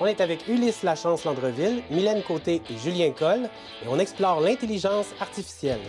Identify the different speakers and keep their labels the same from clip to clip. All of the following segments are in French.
Speaker 1: On est avec Ulysse Lachance-Landreville, Mylène Côté et Julien Coll, et on explore l'intelligence artificielle.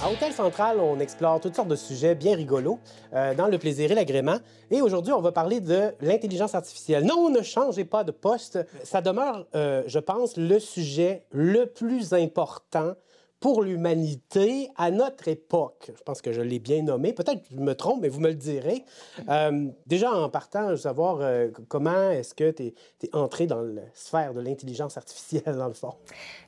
Speaker 1: À Hôtel Central, on explore toutes sortes de sujets bien rigolos dans le plaisir et l'agrément. Et aujourd'hui, on va parler de l'intelligence artificielle. Non, ne changez pas de poste. Ça demeure, je pense, le sujet le plus important pour l'humanité à notre époque. Je pense que je l'ai bien nommé. Peut-être que je me trompe, mais vous me le direz. Déjà, en partant, je veux savoir comment est-ce que tu es entré dans la sphère de l'intelligence artificielle, dans le fond?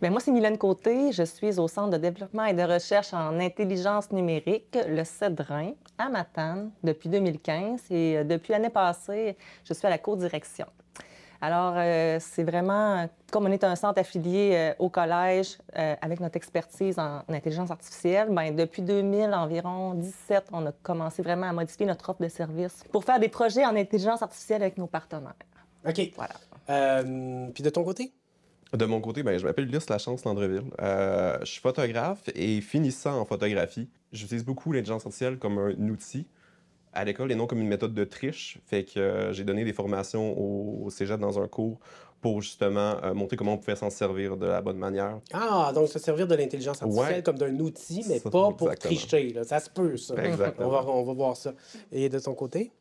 Speaker 2: Bien, moi, c'est Mylène Côté. Je suis au Centre de développement et de recherche en intelligence numérique, le CEDRIN, à Matane, depuis 2015. Et depuis l'année passée, je suis à la co-direction. Alors, c'est vraiment, comme on est un centre affilié au collège avec notre expertise en intelligence artificielle, bien, depuis 2000, environ 17, on a commencé vraiment à modifier notre offre de services pour faire des projets en intelligence artificielle avec nos partenaires.
Speaker 1: OK.
Speaker 2: Voilà.
Speaker 1: Puis de ton côté?
Speaker 3: De mon côté, je m'appelle Ulysse Lachance-Landreville. Je suis photographe et finissant en photographie. J'utilise beaucoup l'intelligence artificielle comme un outil à l'école et non comme une méthode de triche. Fait que j'ai donné des formations au cégep dans un cours pour justement montrer comment on pouvait s'en servir de la bonne manière.
Speaker 1: Ah, donc se servir de l'intelligence artificielle
Speaker 3: Ouais.
Speaker 1: comme d'un outil, mais
Speaker 3: Ça,
Speaker 1: pas pour
Speaker 3: exactement.
Speaker 1: tricher. Là. Ça se peut, ça.
Speaker 3: Exactement.
Speaker 1: On va voir ça. Et de ton côté?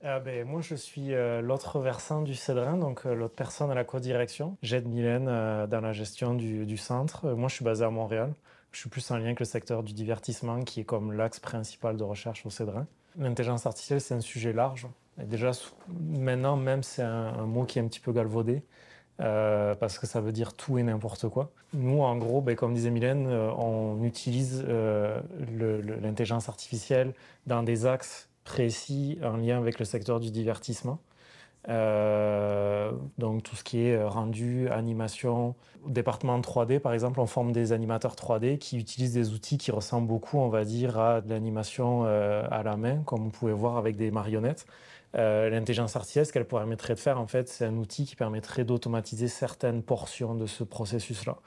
Speaker 4: Moi, je suis l'autre versant du CEDRIN, donc l'autre personne à la co-direction. J'aide Mylène dans la gestion du centre. Moi, je suis basé à Montréal. Je suis plus en lien avec le secteur du divertissement, qui est comme l'axe principal de recherche au CEDRIN. L'intelligence artificielle, c'est un sujet large. Et déjà, maintenant, même, c'est un mot qui est un petit peu galvaudé, parce que ça veut dire tout et n'importe quoi. Nous, en gros, comme disait Mylène, on utilise l'intelligence artificielle dans des axes précis en lien avec le secteur du divertissement. Donc tout ce qui est rendu, animation, département 3D par exemple, on forme des animateurs 3D qui utilisent des outils qui ressemblent beaucoup, on va dire, à de l'animation à la main, comme vous pouvez voir avec des marionnettes. L'intelligence artificielle, ce qu'elle permettrait de faire, en fait, c'est un outil qui permettrait d'automatiser certaines portions de ce processus-là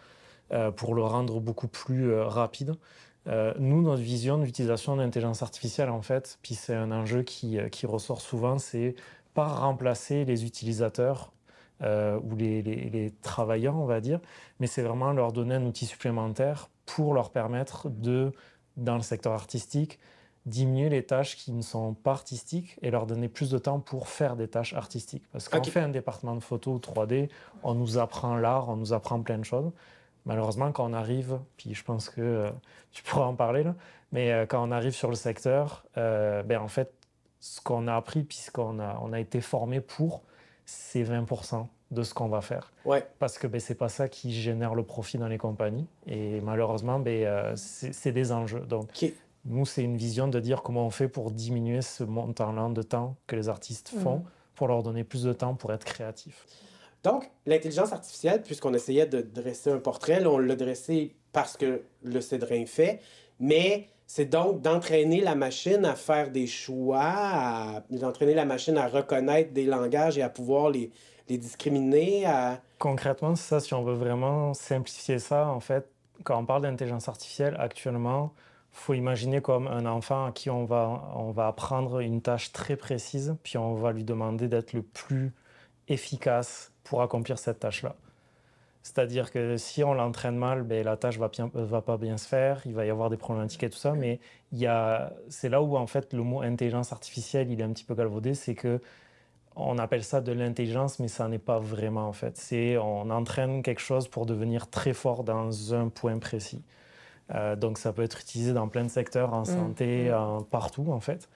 Speaker 4: pour le rendre beaucoup plus rapide. Nous, notre vision de l'utilisation de l'intelligence artificielle, en fait, puis c'est un enjeu qui ressort souvent, c'est pas remplacer les utilisateurs ou les travailleurs, on va dire, mais c'est vraiment leur donner un outil supplémentaire pour leur permettre dans le secteur artistique, diminuer les tâches qui ne sont pas artistiques et leur donner plus de temps pour faire des tâches artistiques. Parce qu'on fait un département de photo ou 3D, on nous apprend l'art, on nous apprend plein de choses. Malheureusement, quand on arrive, puis je pense que tu pourras en parler, là, mais quand on arrive sur le secteur, en fait, ce qu'on a appris, puis on a été formé pour, c'est 20% de ce qu'on va faire.
Speaker 1: Ouais.
Speaker 4: Parce que c'est pas ça qui génère le profit dans les compagnies. Et malheureusement, c'est des enjeux. Donc, nous, c'est une vision de dire comment on fait pour diminuer ce montant-là de temps que les artistes font, pour leur donner plus de temps pour être créatifs.
Speaker 1: Donc, l'intelligence artificielle, puisqu'on essayait de dresser un portrait, là, on l'a dressé parce que le CEDRIN fait, mais c'est donc d'entraîner la machine à faire des choix, d'entraîner la machine à reconnaître des langages et à pouvoir les discriminer.
Speaker 4: Concrètement, c'est ça. Si on veut vraiment simplifier ça, en fait, quand on parle d'intelligence artificielle, actuellement, il faut imaginer comme un enfant à qui on va apprendre une tâche très précise, puis on va lui demander d'être le plus efficace pour accomplir cette tâche-là. C'est-à-dire que si on l'entraîne mal, la tâche va pas bien se faire, il va y avoir des problématiques et tout ça, mais c'est là où en fait le mot intelligence artificielle il est un petit peu galvaudé, c'est que on appelle ça de l'intelligence, mais ça n'est pas vraiment en fait. On entraîne quelque chose pour devenir très fort dans un point précis. Donc ça peut être utilisé dans plein de secteurs, en santé, partout en fait.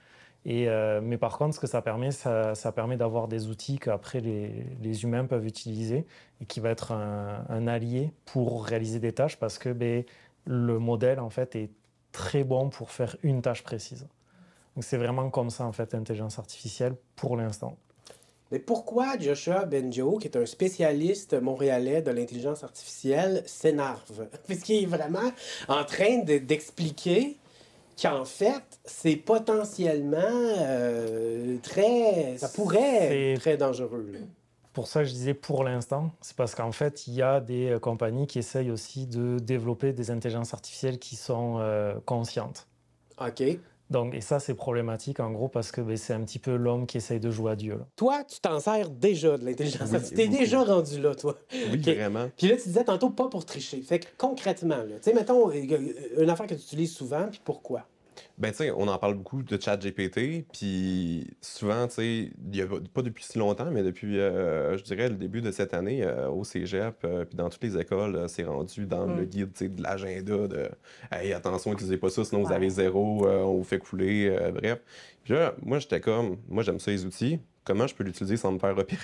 Speaker 4: Mais par contre, ce que ça permet d'avoir des outils qu'après les humains peuvent utiliser et qui va être un allié pour réaliser des tâches parce que le modèle en fait est très bon pour faire une tâche précise. Donc c'est vraiment comme ça, en fait, l'intelligence artificielle pour l'instant.
Speaker 1: Mais pourquoi Joshua Bengio, qui est un spécialiste montréalais de l'intelligence artificielle, s'énerve? Puisqu'il est vraiment en train d'expliquer qu'en fait, c'est potentiellement ça pourrait être très dangereux. Là.
Speaker 4: Pour ça, je disais pour l'instant, c'est parce qu'en fait, il y a des compagnies qui essayent aussi de développer des intelligences artificielles qui sont conscientes.
Speaker 1: OK.
Speaker 4: Donc, et ça, c'est problématique, en gros, parce que c'est un petit peu l'homme qui essaye de jouer à Dieu. Là.
Speaker 1: Toi, tu t'en sers déjà de l'intelligence artificielle. T'es déjà rendu là, toi.
Speaker 3: Oui,
Speaker 1: Okay.
Speaker 3: vraiment.
Speaker 1: Puis là, tu disais tantôt pas pour tricher. Fait que concrètement, tu sais, mettons, une affaire que tu utilises souvent, puis pourquoi?
Speaker 3: Ben, tu sais, on en parle beaucoup de ChatGPT, puis souvent, tu sais, il y a pas depuis si longtemps, mais depuis, je dirais, le début de cette année, au cégep, puis dans toutes les écoles, c'est rendu dans le guide, tu sais, de l'agenda de « Hey, attention, n'utilisez pas ça, sinon vous avez 0, on vous fait couler, bref. » Puis là, moi, j'étais comme, moi, j'aime ça les outils, comment je peux l'utiliser sans me faire repérer?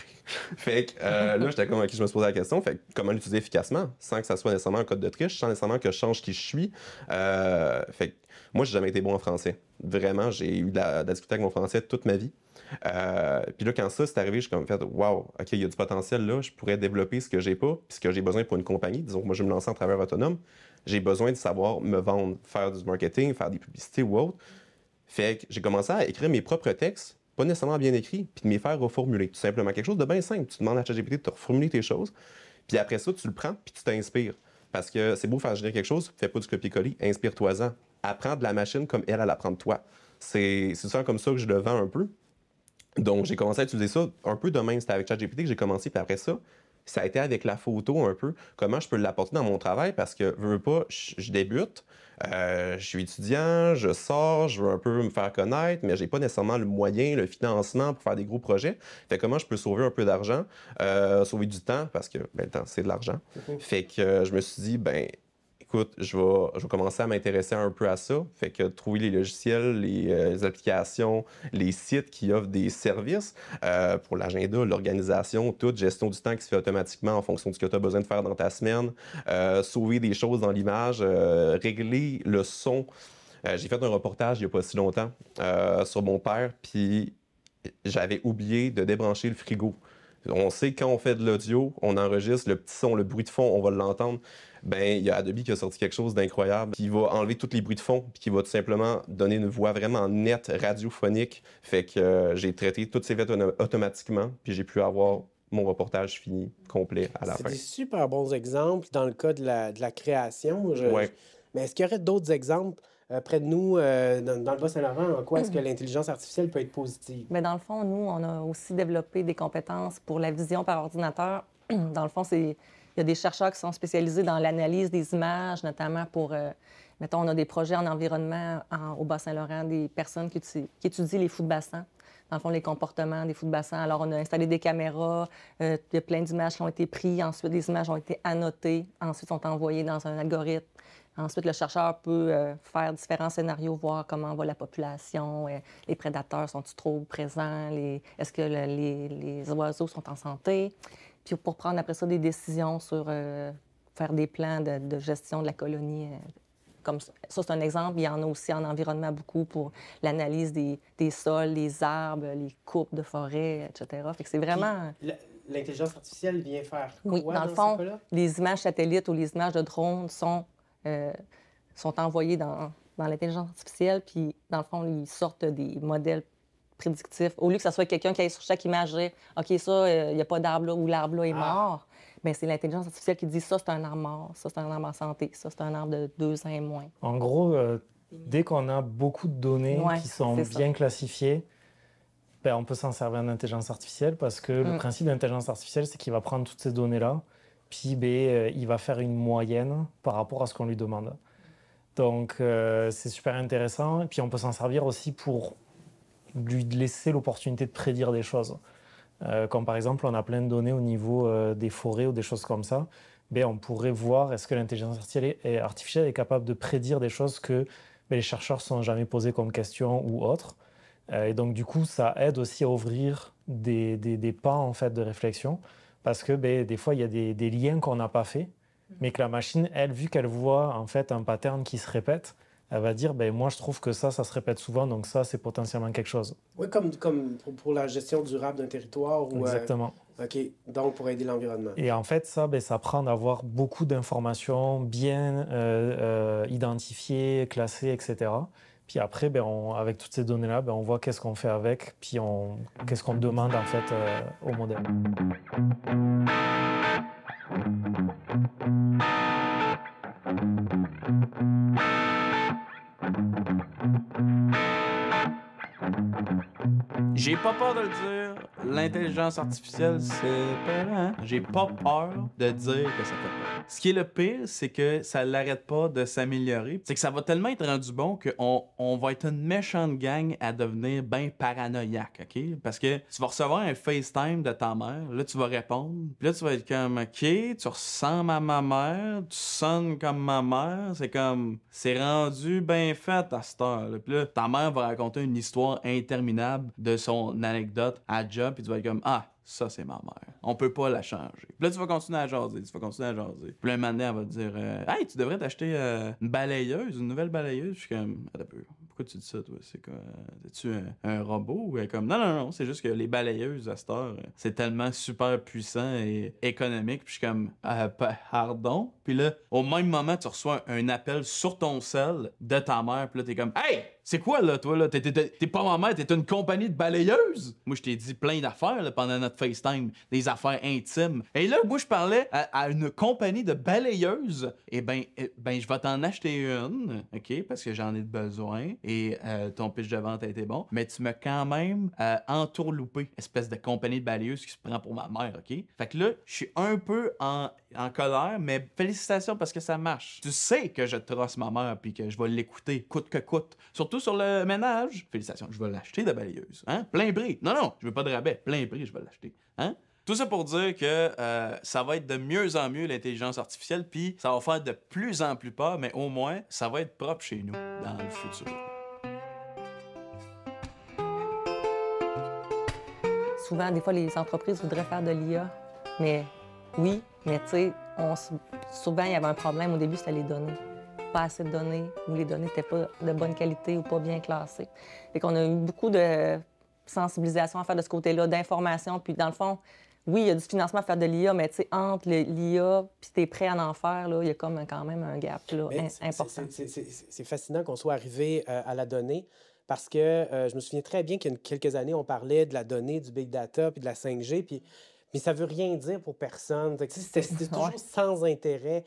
Speaker 3: Fait que là, j'étais comme, OK, je me suis posé la question, fait que comment l'utiliser efficacement, sans que ça soit nécessairement un code de triche, sans nécessairement que je change qui je suis. Fait que moi, j'ai jamais été bon en français. Vraiment, j'ai eu de la difficulté avec mon français toute ma vie. Puis là, quand ça c'est arrivé, je suis comme fait, wow, OK, il y a du potentiel là, je pourrais développer ce que j'ai pas, puis ce que j'ai besoin pour une compagnie. Disons que moi, je vais me lancer en travailleur autonome. J'ai besoin de savoir me vendre, faire du marketing, faire des publicités ou autre. Fait que j'ai commencé à écrire mes propres textes, pas nécessairement bien écrits, puis de me faire reformuler. Tout simplement, quelque chose de bien simple. Tu demandes à ChatGPT de te reformuler tes choses, puis après ça, tu le prends, puis tu t'inspires. Parce que c'est beau faire générer quelque chose, fais pas du copier-coller, inspire-toi-en. Apprends de la machine comme elle apprend de toi. C'est souvent comme ça que je le vends un peu. Donc, j'ai commencé à utiliser ça un peu de même. C'était avec ChatGPT que j'ai commencé, puis après ça, ça a été avec la photo un peu. Comment je peux l'apporter dans mon travail parce que, veux pas, je débute, je suis étudiant, je sors, je veux un peu me faire connaître, mais j'ai pas nécessairement le moyen, le financement pour faire des gros projets. Fait comment je peux sauver un peu d'argent, sauver du temps, parce que ben, le temps, c'est de l'argent. Fait que je me suis dit, ben écoute, je vais commencer à m'intéresser un peu à ça. Fait que trouver les logiciels, les applications, les sites qui offrent des services pour l'agenda, l'organisation, toute gestion du temps qui se fait automatiquement en fonction de ce que tu as besoin de faire dans ta semaine, sauver des choses dans l'image, régler le son. J'ai fait un reportage il n'y a pas si longtemps sur mon père, puis j'avais oublié de débrancher le frigo. On sait quand on fait de l'audio, on enregistre le petit son, le bruit de fond, on va l'entendre. Ben, il y a Adobe qui a sorti quelque chose d'incroyable, qui va enlever tous les bruits de fond, puis qui va tout simplement donner une voix vraiment nette, radiophonique. Fait que j'ai traité toutes ces voix automatiquement, puis j'ai pu avoir mon reportage fini, complet, à la fin.
Speaker 1: C'est des super bons exemples dans le cas de la création.
Speaker 3: Ouais.
Speaker 1: Mais est-ce qu'il y aurait d'autres exemples près de nous, dans le Bas-Saint-Laurent, en quoi est-ce que l'intelligence artificielle peut être positive?
Speaker 2: Mais dans le fond, nous, on a aussi développé des compétences pour la vision par ordinateur. Dans le fond, il y a des chercheurs qui sont spécialisés dans l'analyse des images, notamment pour, mettons, on a des projets en environnement au Bas-Saint-Laurent, des personnes qui étudient les fous de bassin. Dans le fond, les comportements des fous de bassin. Alors, on a installé des caméras, il y a plein d'images qui ont été prises. Ensuite, les images ont été annotées. Ensuite, sont envoyées dans un algorithme. Ensuite, le chercheur peut faire différents scénarios, voir comment va la population, les prédateurs sont-ils trop présents, est-ce que les oiseaux sont en santé. Puis pour prendre après ça des décisions sur faire des plans de gestion de la colonie. Comme ça, c'est un exemple. Il y en a aussi en environnement beaucoup pour l'analyse des sols, les arbres, les coupes de forêt, etc. Fait que c'est vraiment...
Speaker 1: L'intelligence artificielle vient faire quoi?
Speaker 2: Oui, dans le fond, les images satellites ou les images de drones sont envoyés dans l'intelligence artificielle, puis dans le fond, ils sortent des modèles prédictifs. Au lieu que ce soit quelqu'un qui aille sur chaque image dire « OK, ça, il n'y a pas d'arbre là ou l'arbre là est mort », bien, c'est l'intelligence artificielle qui dit « Ça, c'est un arbre mort. Ça, c'est un arbre en santé. Ça, c'est un arbre de 2 ans et moins. »
Speaker 4: En gros, dès qu'on a beaucoup de données qui sont bien classifiées, ben, on peut s'en servir en intelligence artificielle parce que le principe de l'intelligence artificielle, c'est qu'il va prendre toutes ces données-là, puis il va faire une moyenne par rapport à ce qu'on lui demande. Donc, c'est super intéressant. Et puis, on peut s'en servir aussi pour lui laisser l'opportunité de prédire des choses. Comme par exemple, on a plein de données au niveau des forêts ou des choses comme ça. Ben, on pourrait voir est-ce que l'intelligence artificielle est capable de prédire des choses que les chercheurs ne se sont jamais posées comme question ou autres. Et donc, du coup, ça aide aussi à ouvrir des pas en fait, de réflexion. Parce que des fois, il y a des liens qu'on n'a pas faits, mais que la machine, elle, vu qu'elle voit en fait, un pattern qui se répète, elle va dire, moi, je trouve que ça se répète souvent, donc ça, c'est potentiellement quelque chose.
Speaker 1: Oui, comme pour la gestion durable d'un territoire. Ou,
Speaker 4: Exactement.
Speaker 1: OK, donc pour aider l'environnement.
Speaker 4: Et en fait, ça prend d'avoir beaucoup d'informations bien identifiées, classées, etc. Puis après, avec toutes ces données-là, on voit qu'est-ce qu'on fait avec, puis qu'est-ce qu'on demande en fait au modèle.
Speaker 5: J'ai pas peur de le dire, l'intelligence artificielle, c'est peurant. J'ai pas peur de dire que ça fait peur. Ce qui est le pire, c'est que ça l'arrête pas de s'améliorer. C'est que ça va tellement être rendu bon qu'on va être une méchante gang à devenir bien paranoïaque, OK? Parce que tu vas recevoir un FaceTime de ta mère, là, tu vas répondre, puis là, tu vas être comme, OK, tu ressembles à ma mère, tu sonnes comme ma mère, c'est rendu bien fait à cette heure, là. Puis là, ta mère va raconter une histoire interminable de son anecdote à job, puis tu vas être comme, ah, ça, c'est ma mère. On peut pas la changer. Puis là, tu vas continuer à jaser, Puis là, un moment donné, elle va te dire, hey, tu devrais t'acheter une balayeuse, une nouvelle balayeuse. Je suis comme, attends un peu. Pourquoi tu dis ça, toi? C'est quoi? Es-tu un robot? Ou elle est comme, non, c'est juste que les balayeuses à cette heure, c'est tellement super puissant et économique. Puis je suis comme, pardon? Puis là, au même moment, tu reçois un appel sur ton cell de ta mère. Puis là, t'es comme, hey! C'est quoi, là, toi, là? T'es pas ma mère, t'es une compagnie de balayeuses? Moi, je t'ai dit plein d'affaires, là, pendant notre FaceTime, des affaires intimes. Et là, moi, je parlais à une compagnie de balayeuses. Eh ben, je vais t'en acheter une, OK? Parce que j'en ai besoin. Et ton pitch de vente a été bon. Mais tu m'as quand même entourloupé, espèce de compagnie de balayeuses qui se prend pour ma mère, OK? Fait que là, je suis un peu en colère, mais félicitations parce que ça marche. Tu sais que je trosse ma mère puis que je vais l'écouter, coûte que coûte. Surtout sur le ménage. Félicitations, je vais l'acheter de balayeuse. Hein? Plein prix. Non, je veux pas de rabais. Plein prix, je vais l'acheter. Hein? Tout ça pour dire que ça va être de mieux en mieux l'intelligence artificielle, puis ça va faire de plus en plus peur, mais au moins, ça va être propre chez nous dans le futur.
Speaker 2: Souvent, des fois, les entreprises voudraient faire de l'IA, mais oui, mais tu sais, souvent, il y avait un problème au début, c'était les données. Pas assez de données, ou les données n'étaient pas de bonne qualité ou pas bien classées. Fait qu'on a eu beaucoup de sensibilisation à faire de ce côté-là, d'information, puis dans le fond, oui, il y a du financement à faire de l'IA, mais tu sais, entre l'IA puis t'es prêt à en faire, là, il y a comme quand même un gap là, important.
Speaker 1: C'est fascinant qu'on soit arrivé à la donnée. Parce que je me souviens très bien qu'il y a quelques années, on parlait de la donnée, du big data, puis de la 5G, mais ça ne veut rien dire pour personne. C'était toujours sans intérêt.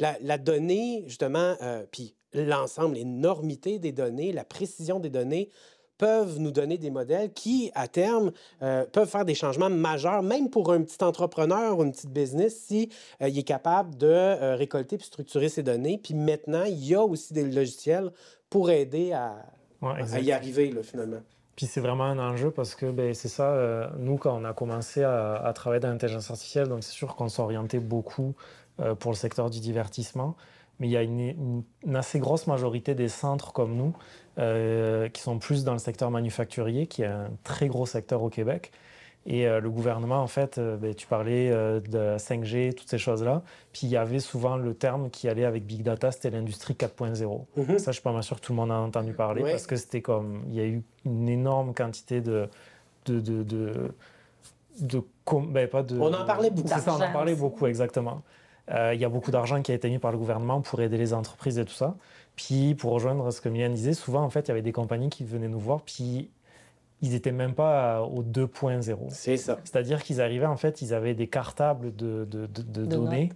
Speaker 1: La donnée, justement, puis l'ensemble, l'énormité des données, la précision des données, peuvent nous donner des modèles qui, à terme, peuvent faire des changements majeurs, même pour un petit entrepreneur ou une petite business, si il est capable de récolter puis structurer ces données. Puis maintenant, il y a aussi des logiciels pour aider à y arriver, là, finalement.
Speaker 4: Puis c'est vraiment un enjeu parce que c'est ça, nous, quand on a commencé à travailler dans l'intelligence artificielle, donc c'est sûr qu'on s'orientait beaucoup pour le secteur du divertissement, mais il y a une assez grosse majorité des centres comme nous qui sont plus dans le secteur manufacturier, qui est un très gros secteur au Québec. Et le gouvernement, en fait, tu parlais de 5G, toutes ces choses-là. Puis il y avait souvent le terme qui allait avec Big Data, c'était l'industrie 4.0. Ça, je suis pas mal sûr que tout le monde en a entendu parler parce que c'était comme... Il y a eu une énorme quantité
Speaker 1: On en parlait beaucoup.
Speaker 4: C'est ça, on en parlait beaucoup, exactement. Il y a beaucoup d'argent qui a été mis par le gouvernement pour aider les entreprises et tout ça. Puis, pour rejoindre ce que Mylène disait, souvent, en fait, il y avait des compagnies qui venaient nous voir, puis ils n'étaient même pas au 2.0.
Speaker 1: C'est ça.
Speaker 4: C'est-à-dire qu'ils arrivaient, en fait, ils avaient des cartables de données.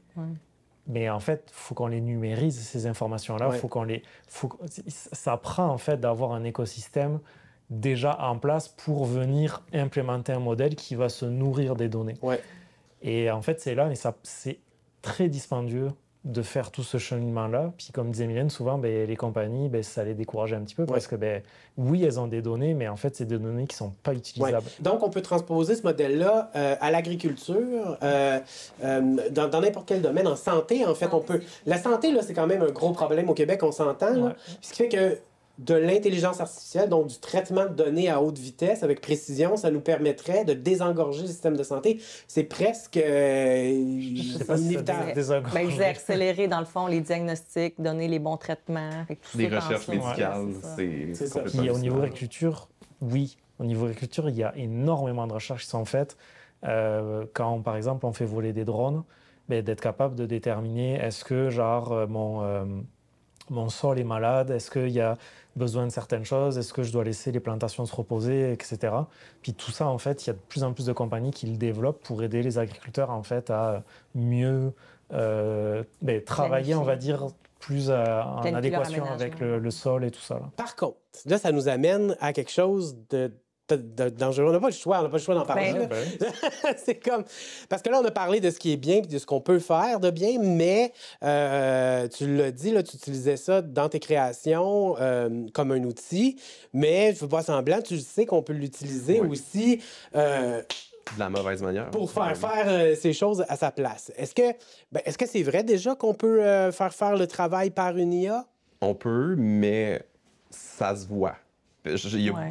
Speaker 4: Mais en fait, il faut qu'on les numérise, ces informations-là. Ça prend, en fait, d'avoir un écosystème déjà en place pour venir implémenter un modèle qui va se nourrir des données. Et en fait, c'est là, mais c'est très dispendieux de faire tout ce cheminement-là. Puis comme disait Mylène, souvent, les compagnies, ça les décourageait un petit peu parce que, oui, elles ont des données, mais en fait, c'est des données qui ne sont pas utilisables.
Speaker 1: Donc, on peut transposer ce modèle-là à l'agriculture, dans n'importe quel domaine. En santé, en fait, on peut... La santé, là, c'est quand même un gros problème au Québec, on s'entend. Là. Ce qui fait que de l'intelligence artificielle, donc du traitement de données à haute vitesse avec précision, ça nous permettrait de désengorger le système de santé. C'est presque inévitable.
Speaker 2: Ben, vous accélérez, dans le fond, les diagnostics, donner les bons traitements.
Speaker 3: Des recherches médicales,
Speaker 1: C'est ça.
Speaker 3: complètement
Speaker 4: Puis au niveau
Speaker 3: hallucinant.
Speaker 4: agriculture, oui. Au niveau agriculture, il y a énormément de recherches qui sont faites. Quand, par exemple, on fait voler des drones, ben, d'être capable de déterminer est-ce que, genre, mon sol est malade, est-ce qu'il y a besoin de certaines choses, est-ce que je dois laisser les plantations se reposer, etc. Puis tout ça, en fait, il y a de plus en plus de compagnies qui le développent pour aider les agriculteurs, en fait, à mieux travailler, on va dire, plus en
Speaker 2: Planifier leur
Speaker 4: adéquation avec le sol et tout ça. Là.
Speaker 1: Par contre, là, ça nous amène à quelque chose de dangereux. On n'a pas le choix, d'en parler.
Speaker 2: Ben,
Speaker 1: là. C'est comme... Parce que là, on a parlé de ce qui est bien et de ce qu'on peut faire de bien, mais tu l'as dit, là, tu utilisais ça dans tes créations comme un outil, mais je ne fais pas semblant, tu sais qu'on peut l'utiliser aussi
Speaker 3: De la mauvaise manière.
Speaker 1: pour faire ces choses à sa place. Est-ce que c'est vrai déjà qu'on peut faire le travail par une IA?
Speaker 3: On peut, mais ça se voit.
Speaker 2: Ouais.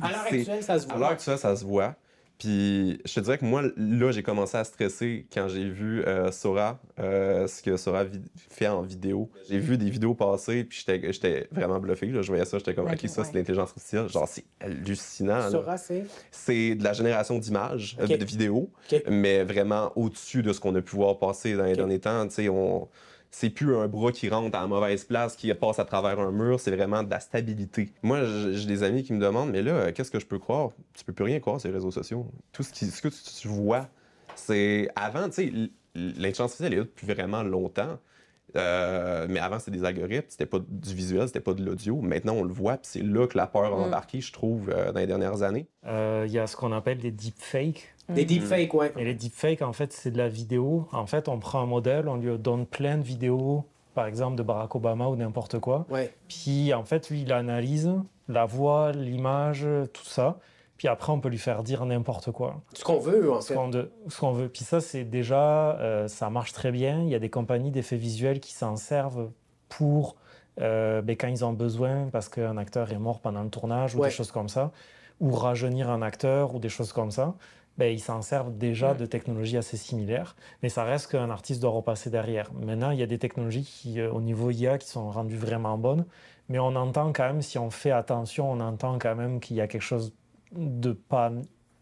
Speaker 1: À l'heure actuelle, ça se voit.
Speaker 3: À l'heure actuelle, ça se voit. Puis je te dirais que moi, là, j'ai commencé à stresser quand j'ai vu Sora, ce que Sora fait en vidéo. J'ai vu des vidéos passer, puis j'étais vraiment bluffé. Là. Je voyais ça, j'étais comme, OK, ça, c'est l'intelligence artificielle. Genre, c'est hallucinant. Là.
Speaker 1: Sora, c'est...
Speaker 3: C'est de la génération d'images,
Speaker 1: OK.
Speaker 3: de vidéos,
Speaker 1: OK.
Speaker 3: mais vraiment au-dessus de ce qu'on a pu voir passer dans les derniers temps. Tu sais, c'est plus un bras qui rentre à la mauvaise place, qui passe à travers un mur, c'est vraiment de la stabilité. Moi, j'ai des amis qui me demandent, mais là, qu'est-ce que je peux croire? Tu peux plus rien croire sur les réseaux sociaux. Tout ce que tu vois, c'est... Avant, tu sais, l'intelligence artificielle est là depuis vraiment longtemps. Mais avant, c'était des algorithmes, c'était pas du visuel, c'était pas de l'audio. Maintenant, on le voit, puis c'est là que la peur a embarqué, je trouve, dans les dernières années.
Speaker 4: Il y a ce qu'on appelle des deepfakes.
Speaker 1: Des deepfakes, ouais.
Speaker 4: Et les deepfakes, en fait, c'est de la vidéo. En fait, on prend un modèle, on lui donne plein de vidéos, par exemple de Barack Obama ou n'importe quoi.
Speaker 1: Ouais.
Speaker 4: Puis, en fait, lui, il analyse la voix, l'image, tout ça. Puis après, on peut lui faire dire n'importe quoi.
Speaker 1: Ce qu'on veut, en
Speaker 4: Ce
Speaker 1: fait.
Speaker 4: qu'on veut. Puis ça, c'est déjà... ça marche très bien. Il y a des compagnies d'effets visuels qui s'en servent pour... quand ils ont besoin, parce qu'un acteur est mort pendant le tournage ou
Speaker 1: Ouais.
Speaker 4: des choses comme ça, ou rajeunir un acteur ou des choses comme ça. Ils s'en servent déjà de technologies assez similaires, mais ça reste qu'un artiste doit repasser derrière. Maintenant, il y a des technologies qui, au niveau IA qui sont rendues vraiment bonnes, mais on entend quand même, si on fait attention, on entend quand même qu'il y a quelque chose de pas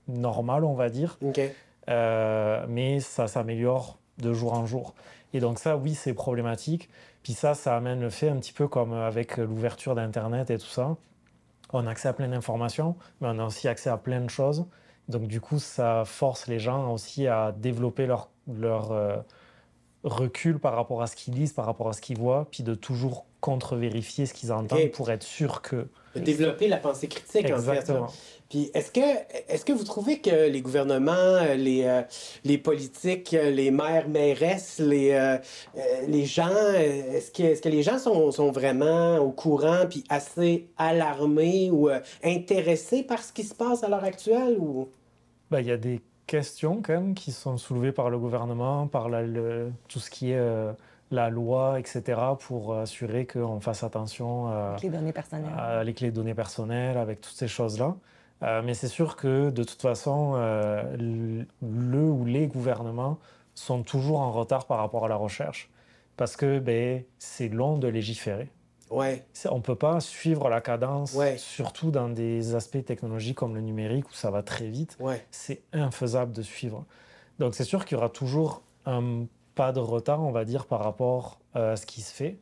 Speaker 4: normal, on va dire,
Speaker 1: OK.
Speaker 4: mais ça s'améliore de jour en jour. Et donc ça, oui, c'est problématique. Puis ça amène le fait un petit peu comme avec l'ouverture d'Internet et tout ça. On a accès à plein d'informations, mais on a aussi accès à plein de choses. Donc du coup, ça force les gens aussi à développer leur recul par rapport à ce qu'ils lisent, par rapport à ce qu'ils voient, puis de toujours contre-vérifier ce qu'ils entendent
Speaker 1: OK.
Speaker 4: pour être sûr que...
Speaker 1: De développer la pensée critique, en fait.
Speaker 4: Exactement.
Speaker 1: Là. Puis est-ce que vous trouvez que les gouvernements, les politiques, les maires, mairesses, les gens, est-ce que les gens sont vraiment au courant puis assez alarmés ou intéressés par ce qui se passe à l'heure actuelle? Ou...
Speaker 4: Il y a des questions quand même qui sont soulevées par le gouvernement, par tout ce qui est la loi, etc., pour assurer qu'on fasse attention
Speaker 2: Avec les données personnelles.
Speaker 4: avec les données personnelles, avec toutes ces choses-là. Mais c'est sûr que de toute façon, le ou les gouvernements sont toujours en retard par rapport à la recherche. Parce que c'est long de légiférer.
Speaker 1: Ouais.
Speaker 4: On ne peut pas suivre la cadence,
Speaker 1: Ouais.
Speaker 4: surtout dans des aspects technologiques comme le numérique où ça va très vite.
Speaker 1: Ouais.
Speaker 4: C'est infaisable de suivre. Donc c'est sûr qu'il y aura toujours un pas de retard, on va dire, par rapport à ce qui se fait.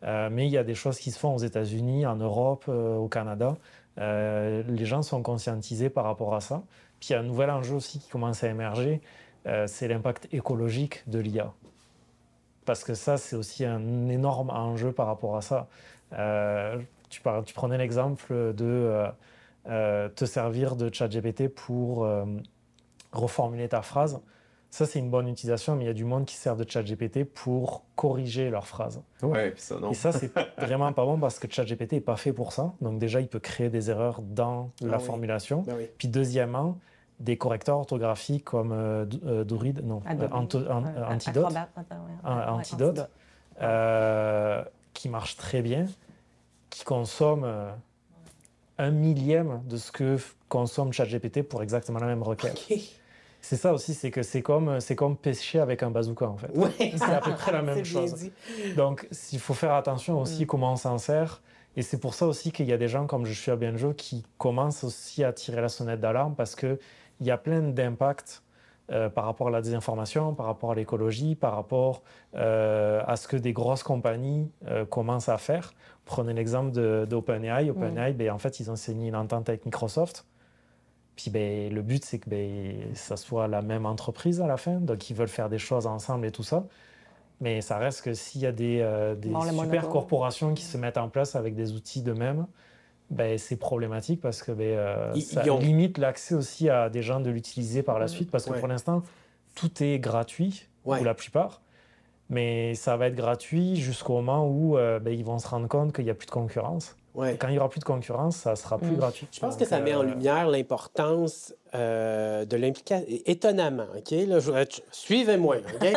Speaker 4: Mais il y a des choses qui se font aux États-Unis, en Europe, au Canada. Les gens sont conscientisés par rapport à ça. Puis il y a un nouvel enjeu aussi qui commence à émerger, c'est l'impact écologique de l'IA. Parce que ça, c'est aussi un énorme enjeu par rapport à ça. Tu prenais l'exemple de te servir de ChatGPT pour reformuler ta phrase. Ça, c'est une bonne utilisation, mais il y a du monde qui sert de ChatGPT pour corriger leurs phrases.
Speaker 3: Ouais, puis ça, non.
Speaker 4: Et ça, c'est vraiment pas bon parce que ChatGPT n'est pas fait pour ça. Donc déjà, il peut créer des erreurs dans la
Speaker 1: oui.
Speaker 4: formulation.
Speaker 1: Ben oui.
Speaker 4: Puis deuxièmement, des correcteurs orthographiques comme Doride, non, Antidote,
Speaker 2: Acrobat, attends, ouais.
Speaker 4: Antidote, qui marche très bien, qui consomme 1 millième de ce que consomme ChatGPT pour exactement la même requête.
Speaker 1: OK.
Speaker 4: C'est ça aussi, c'est que c'est comme pêcher avec un bazooka, en fait.
Speaker 1: Ouais.
Speaker 4: C'est à peu près la même
Speaker 1: C'est bien
Speaker 4: chose.
Speaker 1: dit.
Speaker 4: Donc, il faut faire attention aussi comment on s'en sert. Et c'est pour ça aussi qu'il y a des gens comme je suis à Benjo qui commencent aussi à tirer la sonnette d'alarme parce qu'il y a plein d'impacts par rapport à la désinformation, par rapport à l'écologie, par rapport à ce que des grosses compagnies commencent à faire. Prenez l'exemple d'OpenAI. OpenAI, ben, en fait, ils ont signé une entente avec Microsoft. Puis ben, le but, c'est que ça soit la même entreprise à la fin. Donc, ils veulent faire des choses ensemble et tout ça. Mais ça reste que s'il y a des super corporations qui se mettent en place avec des outils d'eux-mêmes, ben, c'est problématique parce que ça limite l'accès aussi à des gens de l'utiliser par la suite. Parce que pour l'instant, tout est gratuit, ou la plupart. Mais ça va être gratuit jusqu'au moment où ils vont se rendre compte qu'il n'y a plus de concurrence.
Speaker 1: Ouais.
Speaker 4: Quand il n'y aura plus de concurrence, ça sera plus gratuit.
Speaker 1: Je pense que ça met en lumière l'importance de l'implication. Étonnamment, OK? Là, suivez-moi, OK?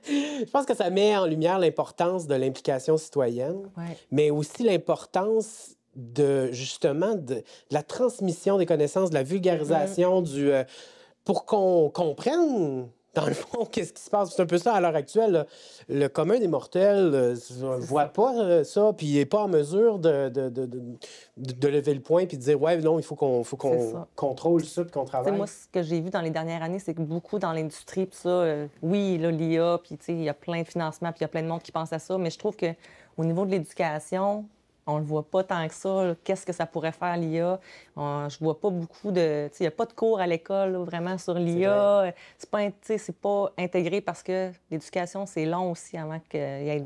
Speaker 1: Je pense que ça met en lumière l'importance de l'implication citoyenne, mais aussi l'importance justement de la transmission des connaissances, de la vulgarisation pour qu'on comprenne. Dans le fond, qu'est-ce qui se passe? C'est un peu ça à l'heure actuelle. Là. Le commun des mortels ne voit pas ça, puis il n'est pas en mesure de lever le poing puis de dire « Ouais, non, il faut qu'on contrôle ça puis qu'on travaille. »
Speaker 2: Moi, ce que j'ai vu dans les dernières années, c'est que beaucoup dans l'industrie, puis ça, oui, là, l'IA, puis il y a plein de financements, puis il y a plein de monde qui pense à ça, mais je trouve qu'au niveau de l'éducation, on le voit pas tant que ça. Qu'est-ce que ça pourrait faire, l'IA? Je vois pas beaucoup de... Il n'y a pas de cours à l'école, là, vraiment, sur l'IA. C'est pas intégré parce que l'éducation, c'est long aussi avant qu'il y ait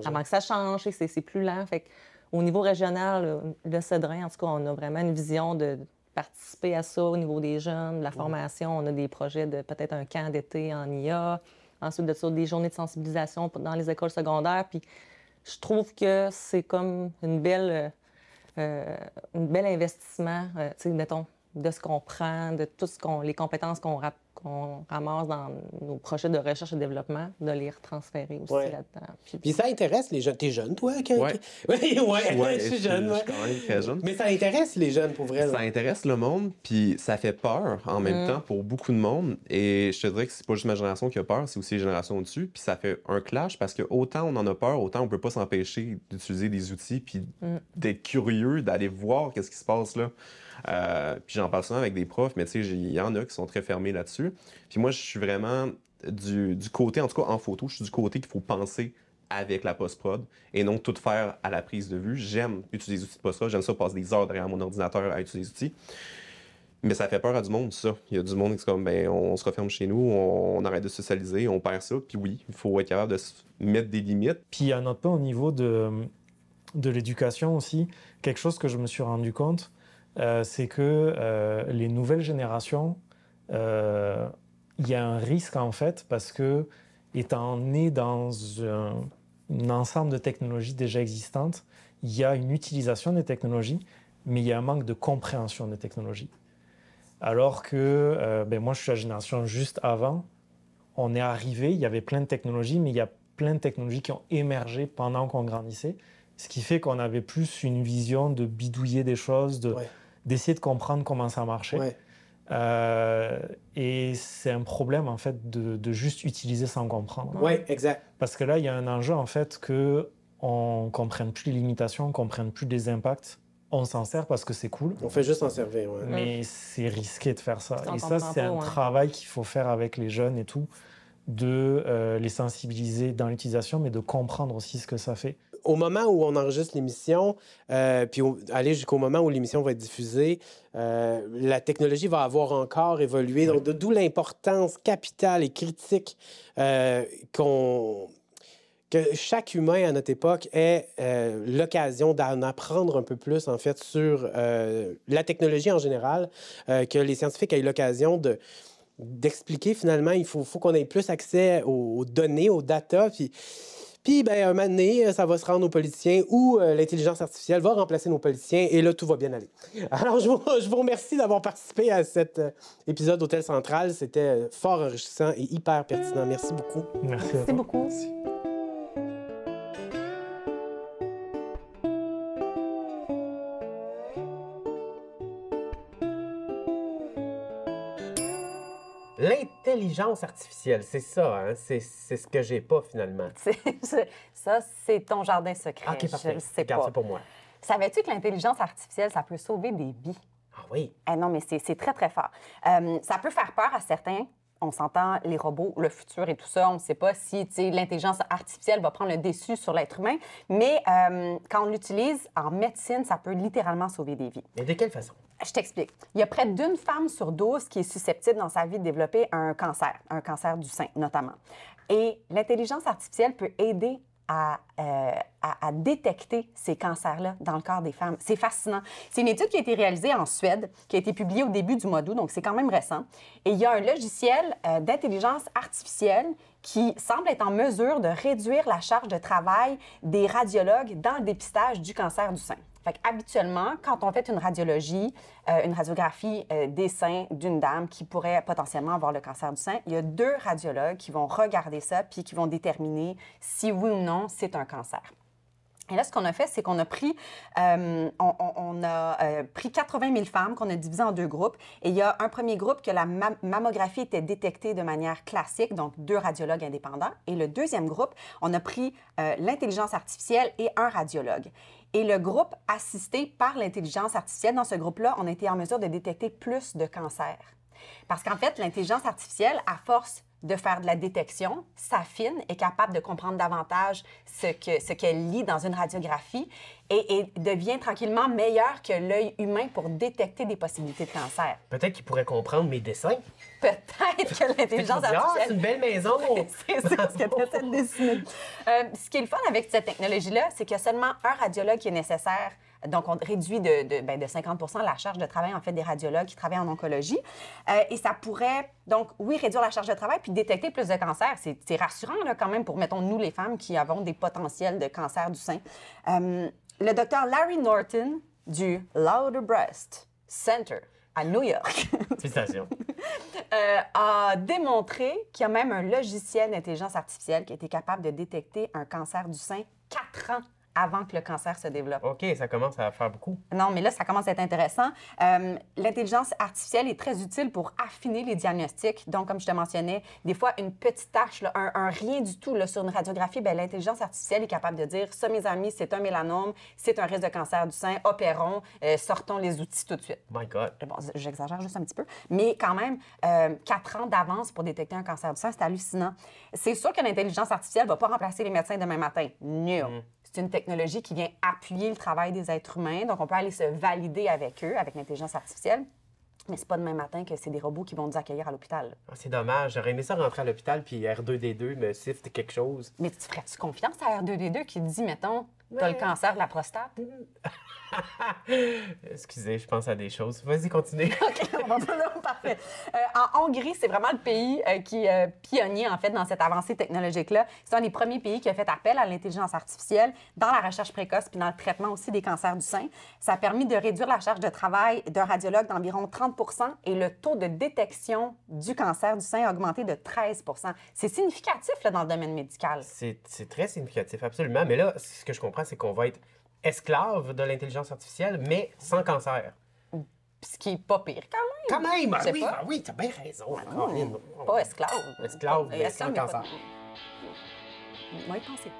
Speaker 2: avant que ça change. C'est plus lent. Fait au niveau régional, le Cédrin, en tout cas, on a vraiment une vision de participer à ça au niveau des jeunes, de la formation. On a des projets de peut-être un camp d'été en IA. Ensuite de ça, des journées de sensibilisation dans les écoles secondaires. Puis je trouve que c'est comme une belle investissement, mettons, de ce qu'on prend, de tout les compétences qu'on ramasse dans nos projets de recherche et développement, de les retransférer aussi là-dedans.
Speaker 1: Puis ça intéresse les jeunes. T'es jeune, toi?
Speaker 3: Oui,
Speaker 1: je suis jeune.
Speaker 3: Je suis quand même très jeune.
Speaker 1: Mais ça intéresse les jeunes, pour vrai.
Speaker 3: Ça intéresse le monde, puis ça fait peur en même temps pour beaucoup de monde. Et je te dirais que c'est pas juste ma génération qui a peur, c'est aussi les générations au-dessus. Puis ça fait un clash parce que autant on en a peur, autant on peut pas s'empêcher d'utiliser des outils puis d'être curieux, d'aller voir qu'est-ce qui se passe là. Puis j'en parle souvent avec des profs, mais tu sais, il y en a qui sont très fermés là-dessus. Puis moi, je suis vraiment du côté, en tout cas en photo, je suis du côté qu'il faut penser avec la post-prod et non tout faire à la prise de vue. J'aime utiliser les outils de post-prod, j'aime ça passer des heures derrière mon ordinateur à utiliser les outils. Mais ça fait peur à du monde, ça. Il y a du monde qui est comme, on se referme chez nous, on arrête de socialiser, on perd ça. Puis oui, il faut être capable de se mettre des limites.
Speaker 4: Puis à notre point, au niveau de l'éducation aussi, quelque chose que je me suis rendu compte, c'est que les nouvelles générations, il y a un risque en fait parce que étant né dans un ensemble de technologies déjà existantes, il y a une utilisation des technologies, mais il y a un manque de compréhension des technologies. Alors que moi je suis la génération juste avant, on est arrivé, il y avait plein de technologies, mais il y a plein de technologies qui ont émergé pendant qu'on grandissait, ce qui fait qu'on avait plus une vision de bidouiller des choses, d'essayer de comprendre comment ça marchait. Et c'est un problème, en fait, de juste utiliser sans comprendre.
Speaker 1: Oui, exact.
Speaker 4: Parce que là, il y a un enjeu, en fait, qu'on ne comprenne plus les limitations, qu'on ne comprenne plus les impacts. On s'en sert parce que c'est cool.
Speaker 1: On fait juste s'en servir,
Speaker 4: mais c'est risqué de faire ça. Et ça, c'est un travail qu'il faut faire avec les jeunes et tout, de les sensibiliser dans l'utilisation, mais de comprendre aussi ce que ça fait.
Speaker 1: Au moment où on enregistre l'émission, puis aller jusqu'au moment où l'émission va être diffusée, la technologie va avoir encore évolué. Donc, d'où l'importance capitale et critique que chaque humain à notre époque ait l'occasion d'en apprendre un peu plus, en fait, sur la technologie en général, que les scientifiques aient l'occasion d'expliquer, finalement, il faut qu'on ait plus accès aux données, aux data, Puis, un moment donné, ça va se rendre aux politiciens ou l'intelligence artificielle va remplacer nos politiciens et là, tout va bien aller. Alors, je vous remercie d'avoir participé à cet épisode d'Hôtel Central. C'était fort enrichissant et hyper pertinent. Merci beaucoup.
Speaker 4: Merci
Speaker 2: beaucoup.
Speaker 3: Merci.
Speaker 1: L'intelligence artificielle, c'est ça, hein? C'est ce que j'ai pas finalement.
Speaker 6: Ça, c'est ton jardin secret.
Speaker 1: OK, parfait.
Speaker 6: Je le sais
Speaker 1: Garde
Speaker 6: pas.
Speaker 1: ça pour moi.
Speaker 6: Savais-tu que l'intelligence artificielle, ça peut sauver des vies?
Speaker 1: Ah oui.
Speaker 6: Eh non, mais c'est très, très fort. Ça peut faire peur à certains. On s'entend, les robots, le futur et tout ça, on ne sait pas si l'intelligence artificielle va prendre le dessus sur l'être humain, mais quand on l'utilise en médecine, ça peut littéralement sauver des vies.
Speaker 1: Mais de quelle façon?
Speaker 6: Je t'explique. Il y a près d'une femme sur 12 qui est susceptible dans sa vie de développer un cancer du sein notamment. Et l'intelligence artificielle peut aider à détecter ces cancers-là dans le corps des femmes. C'est fascinant. C'est une étude qui a été réalisée en Suède, qui a été publiée au début du mois d'août, donc c'est quand même récent. Et il y a un logiciel d'intelligence artificielle qui semble être en mesure de réduire la charge de travail des radiologues dans le dépistage du cancer du sein. Fait habituellement, quand on fait une radiologie, une radiographie des seins d'une dame qui pourrait potentiellement avoir le cancer du sein, il y a 2 radiologues qui vont regarder ça puis qui vont déterminer si oui ou non c'est un cancer. Et là, ce qu'on a fait, c'est qu'on a pris, pris 80 000 femmes qu'on a divisées en 2 groupes. Et il y a un premier groupe que la mammographie était détectée de manière classique, donc 2 radiologues indépendants. Et le deuxième groupe, on a pris l'intelligence artificielle et un radiologue. Et le groupe assisté par l'intelligence artificielle, dans ce groupe-là, on a été en mesure de détecter plus de cancers. Parce qu'en fait, l'intelligence artificielle, à force de faire de la détection, s'affine, est capable de comprendre davantage ce qu'elle lit dans une radiographie et devient tranquillement meilleure que l'œil humain pour détecter des possibilités de cancer.
Speaker 1: Peut-être qu'il pourrait comprendre mes dessins.
Speaker 6: Peut-être que l'intelligence artificielle...
Speaker 1: c'est une belle maison!
Speaker 6: C'est ça, ce que tu essaies de dessiner. Ce qui est le fun avec cette technologie-là, c'est qu'il y a seulement un radiologue qui est nécessaire. Donc, on réduit de 50 la charge de travail, en fait, des radiologues qui travaillent en oncologie. Et ça pourrait, donc, oui, réduire la charge de travail puis détecter plus de cancers. C'est rassurant, là, quand même, pour, mettons, nous, les femmes qui avons des potentiels de cancer du sein. Le docteur Larry Norton du Louder Breast Center à New York
Speaker 1: Félicitations.
Speaker 6: a démontré qu'il y a même un logiciel d'intelligence artificielle qui a été capable de détecter un cancer du sein 4 ans avant que le cancer se développe.
Speaker 1: OK, ça commence à faire beaucoup.
Speaker 6: Non, mais là, ça commence à être intéressant. L'intelligence artificielle est très utile pour affiner les diagnostics. Donc, comme je te mentionnais, des fois, une petite tache, là, un rien du tout là, sur une radiographie, bien, l'intelligence artificielle est capable de dire « Ça, mes amis, c'est un mélanome, c'est un risque de cancer du sein, opérons, sortons les outils tout de suite. »
Speaker 1: My God.
Speaker 6: Bon, j'exagère juste un petit peu, mais quand même, 4 ans d'avance pour détecter un cancer du sein, c'est hallucinant. C'est sûr que l'intelligence artificielle ne va pas remplacer les médecins demain matin. Non. C'est une technologie qui vient appuyer le travail des êtres humains, donc on peut aller se valider avec eux, avec l'intelligence artificielle. Mais c'est pas demain matin que c'est des robots qui vont nous accueillir à l'hôpital.
Speaker 1: Ah, c'est dommage. J'aurais aimé ça rentrer à l'hôpital puis R2D2 me siffle quelque chose.
Speaker 6: Mais tu ferais-tu confiance à R2D2 qui te dit, mettons, t'as le cancer de la prostate?
Speaker 1: Excusez, je pense à des choses. Vas-y, continue.
Speaker 6: OK, on va pas là, parfait. En Hongrie, c'est vraiment le pays qui est pionnier, en fait, dans cette avancée technologique-là. C'est un des premiers pays qui a fait appel à l'intelligence artificielle dans la recherche précoce puis dans le traitement aussi des cancers du sein. Ça a permis de réduire la charge de travail d'un radiologue d'environ 30 et le taux de détection du cancer du sein a augmenté de 13 C'est significatif là, dans le domaine médical.
Speaker 1: C'est très significatif, absolument. Mais là, ce que je comprends, c'est qu'on va être esclave de l'intelligence artificielle, mais sans cancer.
Speaker 6: Ce qui est pas pire quand même.
Speaker 1: Quand même!
Speaker 6: Je sais
Speaker 1: Oui,
Speaker 6: pas.
Speaker 1: oui, t'as bien raison.
Speaker 6: Pas esclave.
Speaker 1: Esclave, mais sans
Speaker 6: mais
Speaker 1: cancer.
Speaker 6: Moi, y penser.